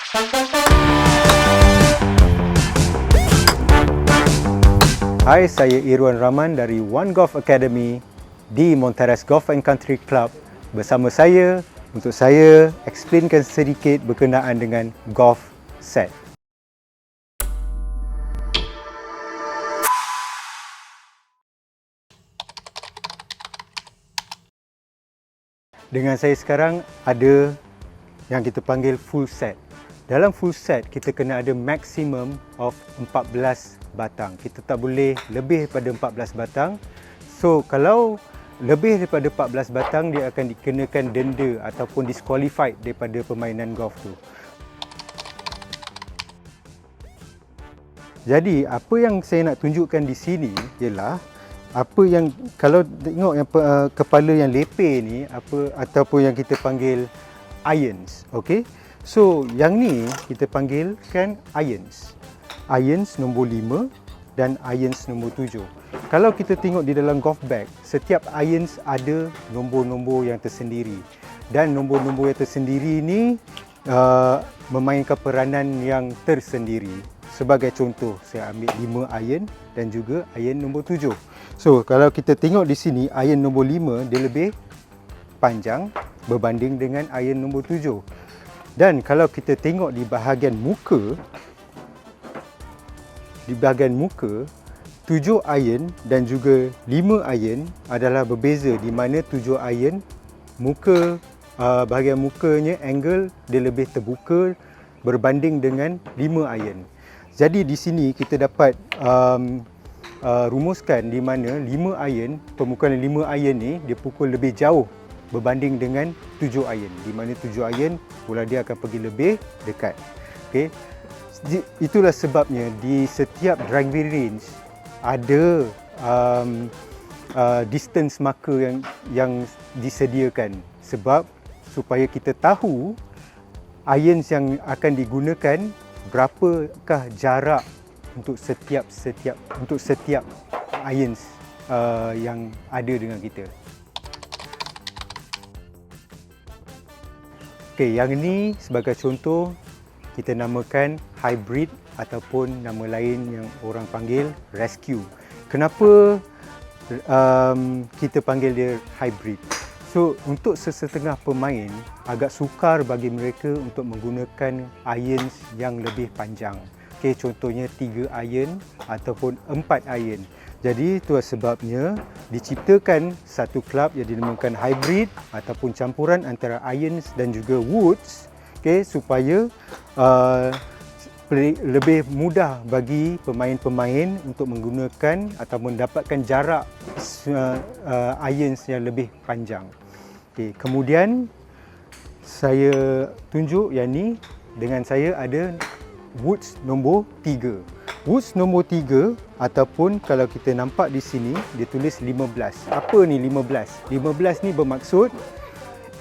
Hai, saya Irwan Rahman dari One Golf Academy di Monteres Golf and Country Club. Bersama saya, untuk saya explainkan sedikit berkenaan dengan golf set. Dengan saya sekarang ada yang kita panggil full set. Dalam full set, kita kena ada maximum of 14 batang. Kita tak boleh lebih daripada 14 batang. So, kalau lebih daripada 14 batang, dia akan dikenakan denda ataupun disqualified daripada permainan golf tu. Jadi, apa yang saya nak tunjukkan di sini ialah apa yang, kalau tengok yang kepala yang lepeh ni, ataupun yang kita panggil irons, okey. So, yang ni kita panggilkan irons. Irons nombor 5 dan irons nombor 7. Kalau kita tengok di dalam golf bag, setiap irons ada nombor-nombor yang tersendiri. Dan nombor-nombor yang tersendiri ni memainkan peranan yang tersendiri. Sebagai contoh, saya ambil 5 iron dan juga iron nombor 7. So, kalau kita tengok di sini, iron nombor 5 dia lebih panjang berbanding dengan iron nombor 7. Dan kalau kita tengok di bahagian muka, 7 iron dan juga 5 iron adalah berbeza, di mana 7 iron bahagian mukanya angle dia lebih terbuka berbanding dengan 5 iron. Jadi di sini kita dapat rumuskan di mana 5 iron, permukaan 5 iron ni dia pukul lebih jauh berbanding dengan 7 iron, di mana 7 iron bola dia akan pergi lebih dekat. Okey. Itulah sebabnya di setiap driving range ada distance marker yang disediakan, sebab supaya kita tahu irons yang akan digunakan berapakah jarak untuk setiap irons yang ada dengan kita. Okey, yang ini sebagai contoh kita namakan hybrid ataupun nama lain yang orang panggil rescue. Kenapa kita panggil dia hybrid? So, untuk sesetengah pemain agak sukar bagi mereka untuk menggunakan irons yang lebih panjang. Okey, contohnya 3 iron ataupun 4 iron. Jadi itulah sebabnya diciptakan satu kelab yang dinamakan hybrid ataupun campuran antara irons dan juga woods, okey, supaya lebih mudah bagi pemain-pemain untuk menggunakan atau mendapatkan jarak irons yang lebih panjang. Okey, kemudian saya tunjuk yang ni, dengan saya ada woods nombor 3. Woods nombor 3 ataupun kalau kita nampak di sini dia tulis 15. Apa ni 15? 15 ni bermaksud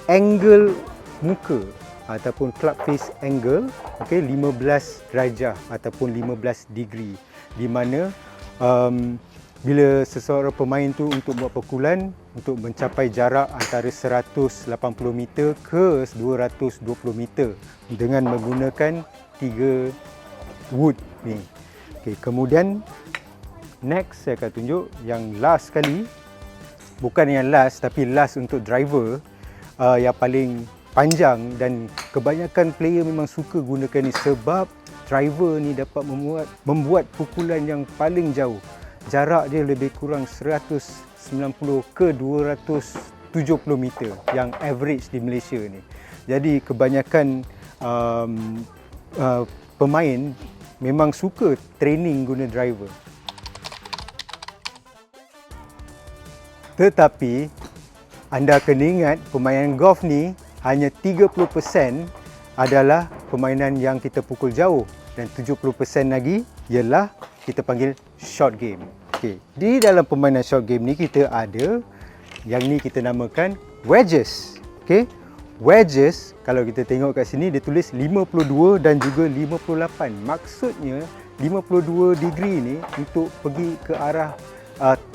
angle muka ataupun club face angle, okey, 15 darjah ataupun 15 degree, di mana bila seseorang pemain tu untuk buat pukulan untuk mencapai jarak antara 180 meter ke 220 meter dengan menggunakan 3 wood ni. Okey, kemudian next saya akan tunjuk yang last sekali, bukan yang last tapi last untuk driver, yang paling panjang dan kebanyakan player memang suka gunakan ni sebab driver ni dapat membuat pukulan yang paling jauh. Jarak dia lebih kurang 190 ke 270 meter yang average di Malaysia ni. Jadi kebanyakan pemain memang suka training guna driver. Tetapi anda kena ingat, permainan golf ni hanya 30% adalah permainan yang kita pukul jauh dan 70% lagi ialah kita panggil short game. Okey, di dalam permainan short game ni kita ada yang ni kita namakan wedges. Okey, wedges kalau kita tengok kat sini dia tulis 52 dan juga 58. Maksudnya 52 degree ni untuk pergi ke arah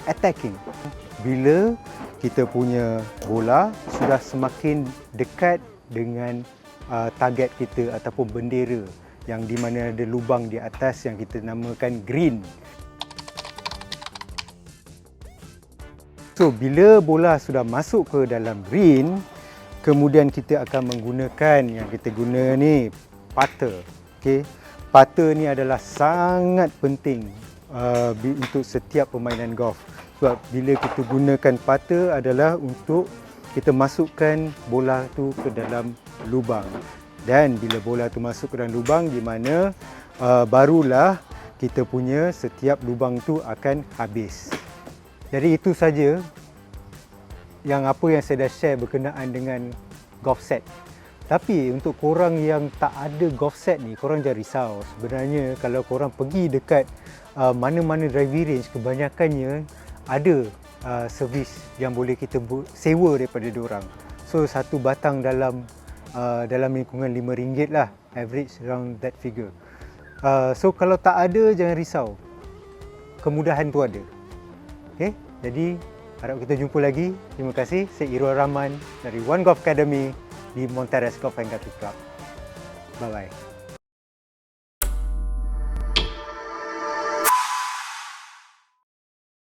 attacking. Bila kita punya bola sudah semakin dekat dengan target kita ataupun bendera yang di mana ada lubang di atas yang kita namakan green. So, bila bola sudah masuk ke dalam green, kemudian kita akan menggunakan yang kita guna ni, putter. Okay. Putter ni adalah sangat penting untuk setiap permainan golf. Sebab bila kita gunakan putter adalah untuk kita masukkan bola tu ke dalam lubang. Dan bila bola tu masuk ke dalam lubang, di mana barulah kita punya setiap lubang tu akan habis. Jadi itu saja yang saya dah share berkenaan dengan golf set. Tapi untuk korang yang tak ada golf set ni, korang jangan risau. Sebenarnya kalau korang pergi dekat mana-mana driving range, kebanyakannya ada servis yang boleh kita sewa daripada diorang. So satu batang dalam lingkungan RM5 lah, average around that figure. So kalau tak ada, jangan risau, kemudahan tu ada. Okay, jadi harap kita jumpa lagi. Terima kasih. Saya Irwan Rahman dari One Golf Academy di Monterey Golf and Country Club. Bye bye.